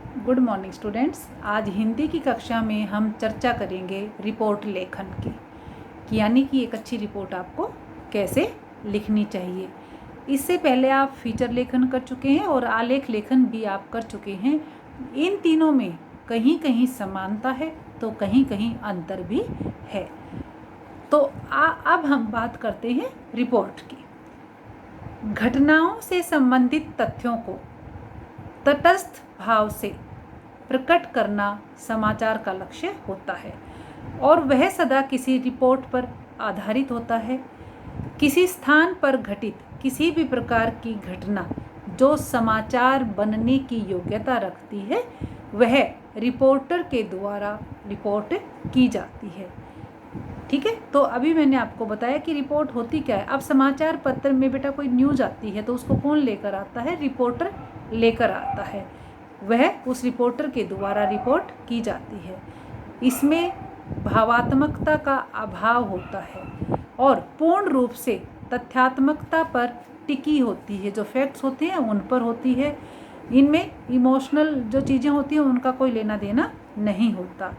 Good morning students. आज हिंदी की कक्षा में हम चर्चा करेंगे रिपोर्ट लेखन की, कि यानी कि एक अच्छी रिपोर्ट आपको कैसे लिखनी चाहिए। इससे पहले आप फीचर लेखन कर चुके हैं और आलेख लेखन भी आप कर चुके हैं। इन तीनों में कहीं कहीं समानता है तो कहीं कहीं अंतर भी है। तो अब हम बात करते हैं रिपोर्ट की। घटनाओं से संबंधित तथ्यों को तटस्थ भाव से प्रकट करना समाचार का लक्ष्य होता है और वह सदा किसी रिपोर्ट पर आधारित होता है। किसी स्थान पर घटित किसी भी प्रकार की घटना जो समाचार बनने की योग्यता रखती है वह रिपोर्टर के द्वारा रिपोर्ट की जाती है। ठीक है, तो अभी मैंने आपको बताया कि रिपोर्ट होती क्या है। अब समाचार पत्र में बेटा कोई न्यूज़ आती है तो उसको कौन लेकर आता है? रिपोर्टर लेकर आता है। वह उस रिपोर्टर के द्वारा रिपोर्ट की जाती है। इसमें भावात्मकता का अभाव होता है और पूर्ण रूप से तथ्यात्मकता पर टिकी होती है। जो फैक्ट्स होते हैं उन पर होती है। इनमें इमोशनल जो चीज़ें होती हैं उनका कोई लेना देना नहीं होता।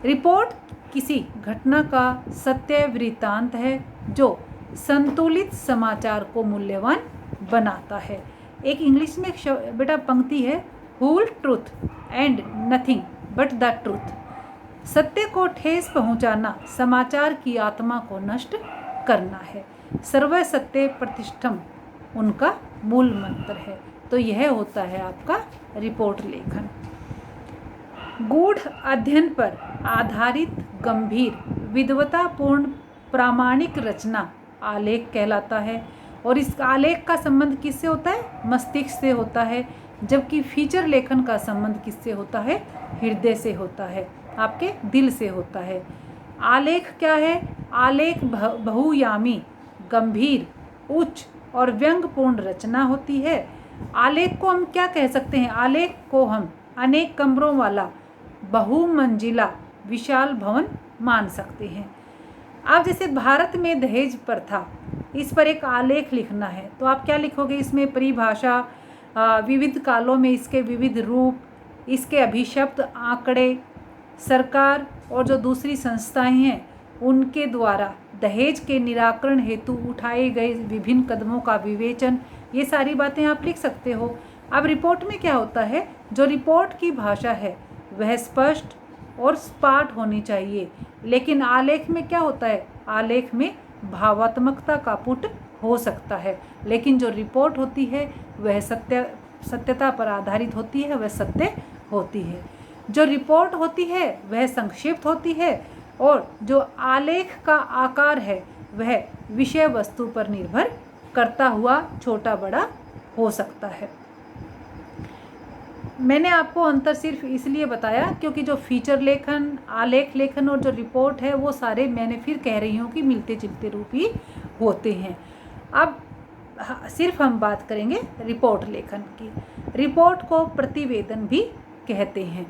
रिपोर्ट किसी घटना का सत्य वृत्तांत है जो संतुलित समाचार को मूल्यवान बनाता है। एक इंग्लिश में बेटा पंक्ति है, whole truth and nothing but the truth. सत्य को ठेस पहुंचाना समाचार की आत्मा को नष्ट करना है। सर्व सत्य प्रतिष्ठम उनका मूल मंत्र है। तो यह होता है आपका रिपोर्ट लेखन। गूढ़ अध्ययन पर आधारित गंभीर विद्वतापूर्ण प्रामाणिक रचना आलेख कहलाता है और इस आलेख का संबंध किससे होता है? मस्तिष्क से होता है। जबकि फीचर लेखन का संबंध किससे होता है? हृदय से होता है, आपके दिल से होता है। आलेख क्या है? आलेख बहुयामी, गंभीर, उच्च और व्यंग्यपूर्ण रचना होती है। आलेख को हम क्या कह सकते हैं? आलेख को हम अनेक कमरों वाला बहुमंजिला विशाल भवन मान सकते हैं। अब जैसे भारत में दहेज प्रथा, इस पर एक आलेख लिखना है तो आप क्या लिखोगे? इसमें परिभाषा, विविध कालों में इसके विविध रूप, इसके अभिशप्त आंकड़े, सरकार और जो दूसरी संस्थाएं हैं उनके द्वारा दहेज के निराकरण हेतु उठाए गए विभिन्न कदमों का विवेचन, ये सारी बातें आप लिख सकते हो। अब रिपोर्ट में क्या होता है? जो रिपोर्ट की भाषा है वह स्पष्ट और सपाट होनी चाहिए। लेकिन आलेख में क्या होता है? आलेख में भावात्मकता का पुट हो सकता है, लेकिन जो रिपोर्ट होती है वह सत्यता पर आधारित होती है, वह सत्य होती है। जो रिपोर्ट होती है वह संक्षिप्त होती है और जो आलेख का आकार है वह विषय वस्तु पर निर्भर करता हुआ छोटा बड़ा हो सकता है। मैंने आपको अंतर सिर्फ इसलिए बताया क्योंकि जो फीचर लेखन, आलेख लेखन और जो रिपोर्ट है वो सारे, मैंने फिर कह रही हूँ कि मिलते जुलते रूप ही होते हैं। अब सिर्फ हम बात करेंगे रिपोर्ट लेखन की। रिपोर्ट को प्रतिवेदन भी कहते हैं।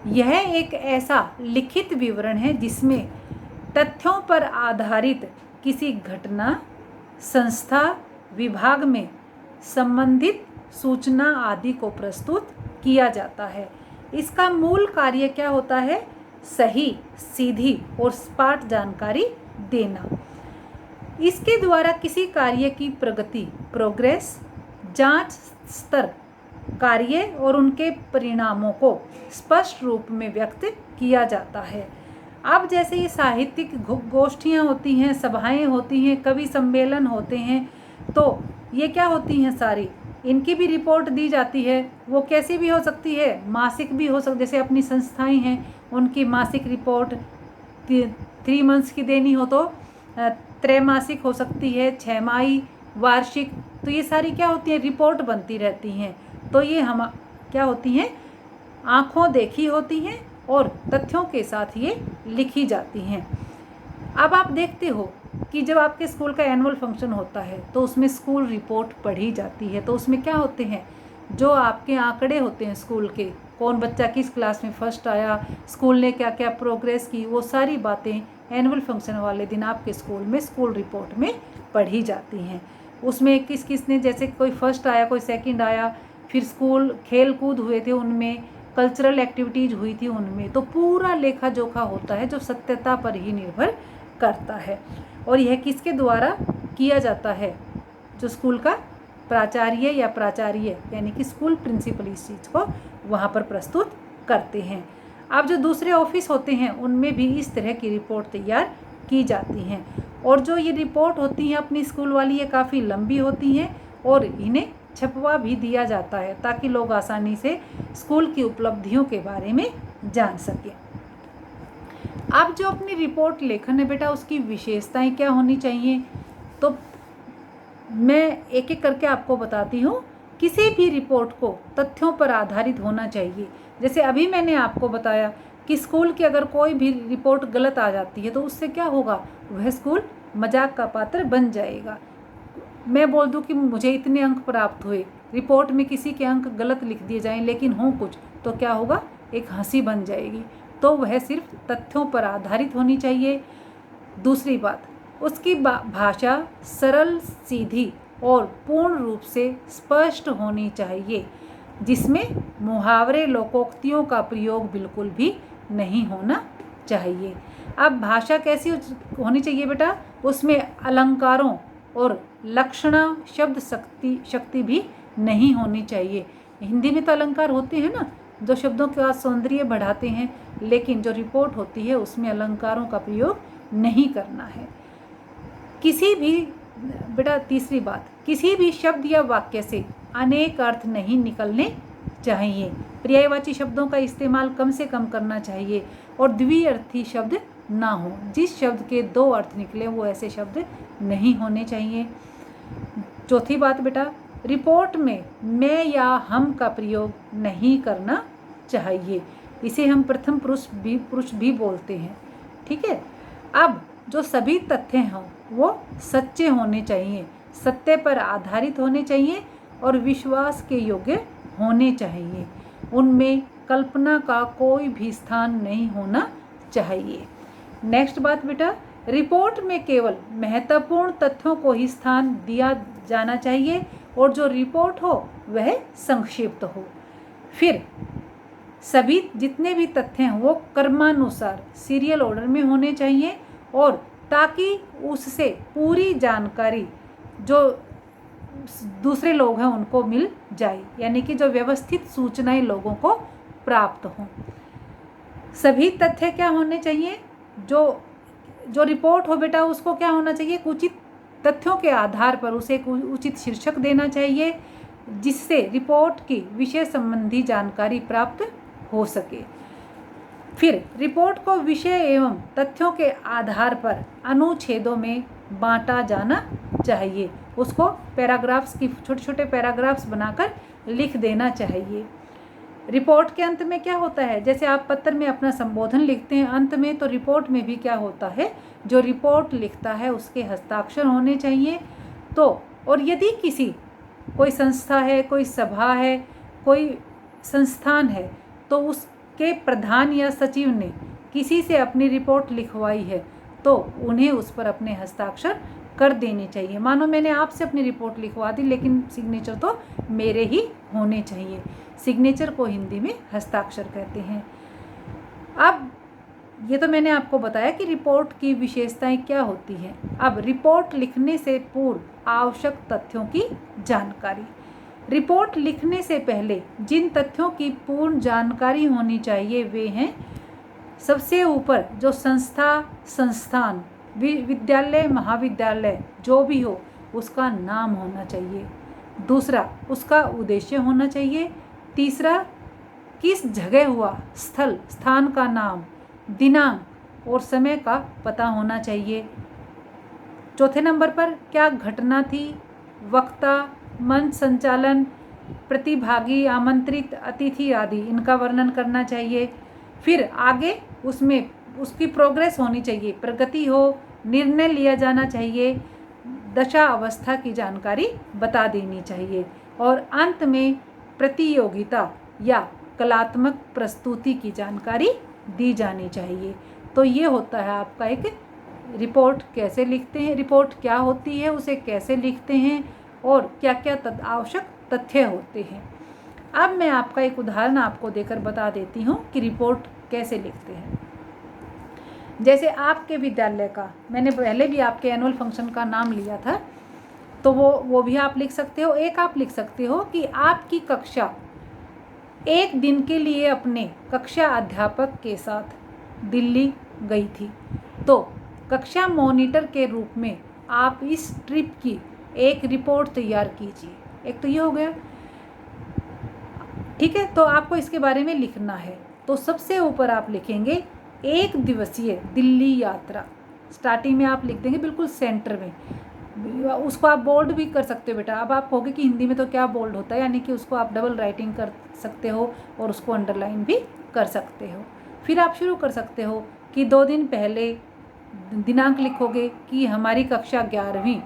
यह एक ऐसा लिखित विवरण है जिसमें तथ्यों पर आधारित किसी घटना, संस्था, विभाग में संबंधित सूचना आदि को प्रस्तुत किया जाता है। इसका मूल कार्य क्या होता है? सही, सीधी और सपाट जानकारी देना। इसके द्वारा किसी कार्य की प्रगति, प्रोग्रेस, जांच स्तर, कार्य और उनके परिणामों को स्पष्ट रूप में व्यक्त किया जाता है। अब जैसे ये साहित्यिक गोष्ठियाँ होती हैं, सभाएं होती हैं, कवि सम्मेलन होते हैं, तो ये क्या होती हैं सारी, इनकी भी रिपोर्ट दी जाती है। वो कैसी भी हो सकती है? मासिक भी हो सकती, जैसे अपनी संस्थाएं हैं उनकी मासिक रिपोर्ट 3 मंथ्स की देनी हो तो त्रैमासिक हो सकती है, 6 माही, वार्षिक। तो ये सारी क्या होती है? रिपोर्ट बनती रहती हैं। तो ये हम क्या होती हैं? आँखों देखी होती हैं और तथ्यों के साथ ये लिखी जाती हैं। अब आप देखते हो कि जब आपके स्कूल का एनुअल फंक्शन होता है तो उसमें स्कूल रिपोर्ट पढ़ी जाती है। तो उसमें क्या होते हैं? जो आपके आंकड़े होते हैं स्कूल के, कौन बच्चा किस क्लास में फर्स्ट आया, स्कूल ने क्या क्या प्रोग्रेस की, वो सारी बातें एनुअल फंक्शन वाले दिन आपके स्कूल में स्कूल रिपोर्ट में पढ़ी जाती हैं। उसमें किस किस ने, जैसे कोई फर्स्ट आया, कोई सेकंड आया, फिर स्कूल खेल कूद हुए थे उनमें कल्चरल एक्टिविटीज़ हुई थी उनमें, तो पूरा लेखा जोखा होता है जो सत्यता पर ही निर्भर करता है। और यह किसके द्वारा किया जाता है? जो स्कूल का प्राचार्य या प्राचार्य यानी कि स्कूल प्रिंसिपल इस चीज़ को वहाँ पर प्रस्तुत करते हैं। अब जो दूसरे ऑफिस होते हैं उनमें भी इस तरह की रिपोर्ट तैयार की जाती हैं। और जो ये रिपोर्ट होती हैं अपनी स्कूल वाली, ये काफ़ी लंबी होती हैं और इन्हें छपवा भी दिया जाता है ताकि लोग आसानी से स्कूल की उपलब्धियों के बारे में जान सकें। अब जो अपनी रिपोर्ट लेखन है बेटा, उसकी विशेषताएं क्या होनी चाहिए, तो मैं एक एक करके आपको बताती हूँ। किसी भी रिपोर्ट को तथ्यों पर आधारित होना चाहिए। जैसे अभी मैंने आपको बताया कि स्कूल की अगर कोई भी रिपोर्ट गलत आ जाती है तो उससे क्या होगा, वह स्कूल मजाक का पात्र बन जाएगा। मैं बोल दूं कि मुझे इतने अंक प्राप्त हुए, रिपोर्ट में किसी के अंक गलत लिख दिए जाएं लेकिन हों कुछ, तो क्या होगा, एक हंसी बन जाएगी। तो वह सिर्फ तथ्यों पर आधारित होनी चाहिए। दूसरी बात, उसकी भाषा सरल, सीधी और पूर्ण रूप से स्पष्ट होनी चाहिए, जिसमें मुहावरे, लोकोक्तियों का प्रयोग बिल्कुल भी नहीं होना चाहिए। अब भाषा कैसी होनी चाहिए बेटा, उसमें अलंकारों और लक्षणा शब्द शक्ति भी नहीं होनी चाहिए। हिंदी में तो अलंकार होते हैं ना, जो शब्दों का सौंदर्य बढ़ाते हैं, लेकिन जो रिपोर्ट होती है उसमें अलंकारों का प्रयोग नहीं करना है। किसी भी बेटा, तीसरी बात, किसी भी शब्द या वाक्य से अनेक अर्थ नहीं निकलने चाहिए। पर्यायवाची शब्दों का इस्तेमाल कम से कम करना चाहिए और द्विअर्थी शब्द ना हो। जिस शब्द के दो अर्थ निकले वो ऐसे शब्द नहीं होने चाहिए। चौथी बात बेटा, रिपोर्ट में मैं या हम का प्रयोग नहीं करना चाहिए। इसे हम प्रथम पुरुष भी बोलते हैं, ठीक है। अब जो सभी तथ्य हों वो सच्चे होने चाहिए, सत्य पर आधारित होने चाहिए और विश्वास के योग्य होने चाहिए। उनमें कल्पना का कोई भी स्थान नहीं होना चाहिए। नेक्स्ट बात बेटा, रिपोर्ट में केवल महत्वपूर्ण तथ्यों को ही स्थान दिया जाना चाहिए और जो रिपोर्ट हो वह संक्षिप्त हो। फिर सभी जितने भी तथ्य हैं वो क्रमानुसार सीरियल ऑर्डर में होने चाहिए और ताकि उससे पूरी जानकारी जो दूसरे लोग हैं उनको मिल जाए, यानी कि जो व्यवस्थित सूचनाएं लोगों को प्राप्त हों। सभी तथ्य क्या होने चाहिए, जो रिपोर्ट हो बेटा उसको क्या होना चाहिए, उचित तथ्यों के आधार पर उसे एक उचित शीर्षक देना चाहिए जिससे रिपोर्ट की विषय संबंधी जानकारी प्राप्त हो सके। फिर रिपोर्ट को विषय एवं तथ्यों के आधार पर अनुच्छेदों में बांटा जाना चाहिए। उसको पैराग्राफ्स की छोटे छोटे पैराग्राफ्स बनाकर लिख देना चाहिए। रिपोर्ट के अंत में क्या होता है, जैसे आप पत्र में अपना संबोधन लिखते हैं अंत में, तो रिपोर्ट में भी क्या होता है, जो रिपोर्ट लिखता है उसके हस्ताक्षर होने चाहिए। तो और यदि कोई संस्था है, कोई सभा है, कोई संस्थान है, तो उसके प्रधान या सचिव ने किसी से अपनी रिपोर्ट लिखवाई है तो उन्हें उस पर अपने हस्ताक्षर कर देने चाहिए। मानो मैंने आपसे अपनी रिपोर्ट लिखवा दी लेकिन सिग्नेचर तो मेरे ही होने चाहिए। सिग्नेचर को हिंदी में हस्ताक्षर कहते हैं। अब ये तो मैंने आपको बताया कि रिपोर्ट की विशेषताएं क्या होती हैं। अब रिपोर्ट लिखने से पूर्व आवश्यक तथ्यों की जानकारी। रिपोर्ट लिखने से पहले जिन तथ्यों की पूर्ण जानकारी होनी चाहिए वे हैं, सबसे ऊपर जो संस्था, संस्थान, विद्यालय, महाविद्यालय जो भी हो उसका नाम होना चाहिए। दूसरा, उसका उद्देश्य होना चाहिए। तीसरा, किस जगह हुआ, स्थान का नाम, दिनांक और समय का पता होना चाहिए। चौथे नंबर पर क्या घटना थी, वक्ता, मंच संचालन, प्रतिभागी, आमंत्रित अतिथि आदि इनका वर्णन करना चाहिए। फिर आगे उसमें उसकी प्रोग्रेस होनी चाहिए, प्रगति हो, निर्णय लिया जाना चाहिए, दशा अवस्था की जानकारी बता देनी चाहिए और अंत में प्रतियोगिता या कलात्मक प्रस्तुति की जानकारी दी जानी चाहिए। तो ये होता है आपका एक रिपोर्ट कैसे लिखते हैं, रिपोर्ट क्या होती है, उसे कैसे लिखते हैं और क्या क्या आवश्यक तथ्य होते हैं। अब मैं आपका एक उदाहरण आपको देकर बता देती हूँ कि रिपोर्ट कैसे लिखते हैं। जैसे आपके विद्यालय का, मैंने पहले भी आपके एनुअल फंक्शन का नाम लिया था, तो वो भी आप लिख सकते हो। एक आप लिख सकते हो कि आपकी कक्षा एक दिन के लिए अपने कक्षा अध्यापक के साथ दिल्ली गई थी, तो कक्षा मॉनिटर के रूप में आप इस ट्रिप की एक रिपोर्ट तैयार कीजिए। एक तो ये हो गया, ठीक है। तो आपको इसके बारे में लिखना है। तो सबसे ऊपर आप लिखेंगे 1 दिवसीय दिल्ली यात्रा। स्टार्टिंग में आप लिख देंगे बिल्कुल सेंटर में। उसको आप बोल्ड भी कर सकते हो बेटा। अब आप कहोगे कि हिंदी में तो क्या बोल्ड होता है, यानी कि उसको आप डबल राइटिंग कर सकते हो और उसको अंडरलाइन भी कर सकते हो। फिर आप शुरू कर सकते हो कि 2 दिन पहले दिनांक लिखोगे कि हमारी कक्षा 11वीं,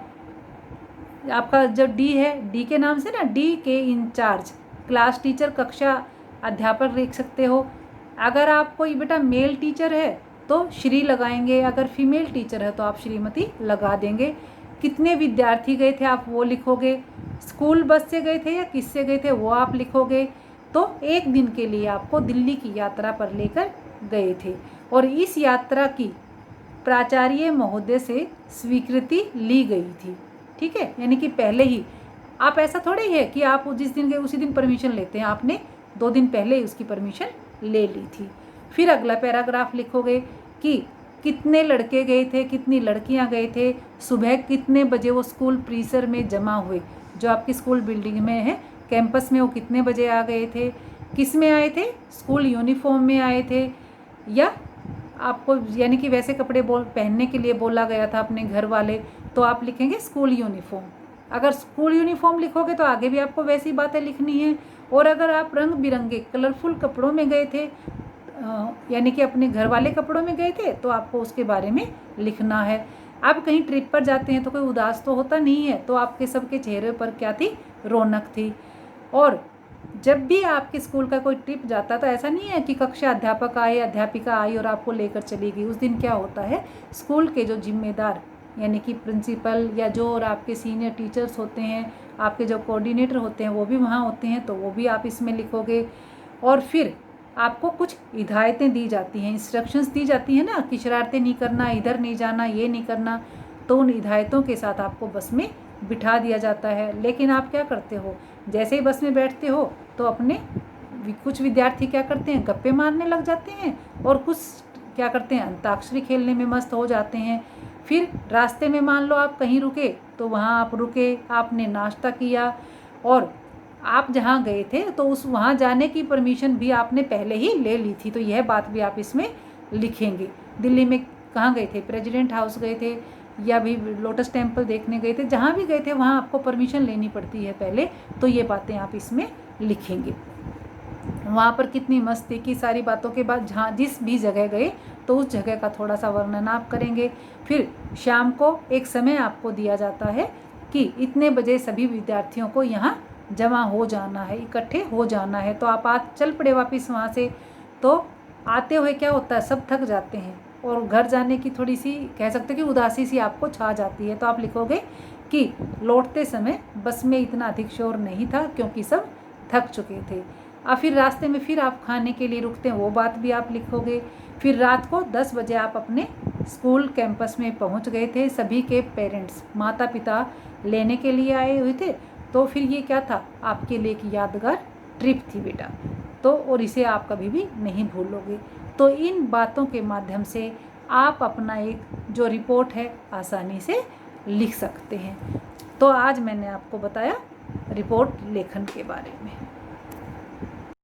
आपका जो डी है, डी के नाम से ना, डी के इंचार्ज क्लास टीचर, कक्षा अध्यापक लिख सकते हो। अगर आप कोई बेटा मेल टीचर है तो श्री लगाएंगे, अगर फीमेल टीचर है तो आप श्रीमती लगा देंगे। कितने विद्यार्थी गए थे आप वो लिखोगे। स्कूल बस से गए थे या किससे गए थे वो आप लिखोगे। तो 1 दिन के लिए आपको दिल्ली की यात्रा पर लेकर गए थे और इस यात्रा की प्राचार्य महोदय से स्वीकृति ली गई थी, ठीक है। यानी कि पहले ही आप, ऐसा थोड़ा ही है कि आप जिस दिन गए उसी दिन परमिशन लेते हैं, आपने 2 दिन पहले ही उसकी परमिशन ले ली थी। फिर अगला पैराग्राफ लिखोगे कि कितने लड़के गए थे, कितनी लड़कियां गए थे, सुबह कितने बजे वो स्कूल परिसर में जमा हुए, जो आपकी स्कूल बिल्डिंग में है कैंपस में, वो कितने बजे आ गए थे, किस में आए थे, स्कूल यूनिफॉर्म में आए थे या आपको यानी कि वैसे कपड़े पहनने के लिए बोला गया था अपने घर वाले, तो आप लिखेंगे स्कूल यूनिफॉर्म। अगर स्कूल यूनिफॉर्म लिखोगे तो आगे भी आपको वैसी बातें लिखनी है। और अगर आप रंग बिरंगे कलरफुल कपड़ों में गए थे, यानी कि अपने घर वाले कपड़ों में गए थे, तो आपको उसके बारे में लिखना है। आप कहीं ट्रिप पर जाते हैं तो कोई उदास तो होता नहीं है, तो आपके सबके चेहरे पर क्या थी, रौनक थी। और जब भी आपके स्कूल का कोई ट्रिप जाता तो ऐसा नहीं है कि कक्षा अध्यापक आए, अध्यापिका आई और आपको लेकर चली गई। उस दिन क्या होता है, स्कूल के जो जिम्मेदार यानी कि प्रिंसिपल या जो और आपके सीनियर टीचर्स होते हैं, आपके जो कोऑर्डिनेटर होते हैं वो भी वहाँ होते हैं, तो वो भी आप इसमें लिखोगे। और फिर आपको कुछ हिदायतें दी जाती हैं, इंस्ट्रक्शंस दी जाती हैं ना कि शरारतें नहीं करना, इधर नहीं जाना, ये नहीं करना, तो उन हिदायतों के साथ आपको बस में बिठा दिया जाता है। लेकिन आप क्या करते हो, जैसे ही बस में बैठते हो तो अपने कुछ विद्यार्थी क्या करते हैं, गप्पे मारने लग जाते हैं और कुछ क्या करते हैं, अंताक्षरी खेलने में मस्त हो जाते हैं। फिर रास्ते में मान लो आप कहीं रुके तो वहाँ आप रुके, आपने नाश्ता किया और आप जहाँ गए थे तो उस वहाँ जाने की परमिशन भी आपने पहले ही ले ली थी, तो यह बात भी आप इसमें लिखेंगे। दिल्ली में कहाँ गए थे, प्रेसिडेंट हाउस गए थे या भी लोटस टेम्पल देखने गए थे, जहाँ भी गए थे वहाँ आपको परमिशन लेनी पड़ती है पहले, तो ये बातें आप इसमें लिखेंगे। वहाँ पर कितनी मस्ती की, सारी बातों के बाद जहाँ जिस भी जगह गए तो उस जगह का थोड़ा सा वर्णन आप करेंगे। फिर शाम को एक समय आपको दिया जाता है कि इतने बजे सभी विद्यार्थियों को यहाँ जमा हो जाना है, इकट्ठे हो जाना है। तो आप आज चल पड़े वापस वहाँ से। तो आते हुए क्या होता है, सब थक जाते हैं और घर जाने की थोड़ी सी कह सकते कि उदासी सी आपको छा जाती है। तो आप लिखोगे कि लौटते समय बस में इतना अधिक शोर नहीं था क्योंकि सब थक चुके थे। और फिर रास्ते में फिर आप खाने के लिए रुकते हैं, वो बात भी आप लिखोगे। फिर रात को 10 बजे आप अपने स्कूल कैंपस में पहुंच गए थे, सभी के पेरेंट्स माता पिता लेने के लिए आए हुए थे। तो फिर ये क्या था, आपके लिए एक यादगार ट्रिप थी बेटा, तो और इसे आप कभी भी नहीं भूलोगे। तो इन बातों के माध्यम से आप अपना एक जो रिपोर्ट है आसानी से लिख सकते हैं। तो आज मैंने आपको बताया रिपोर्ट लेखन के बारे में।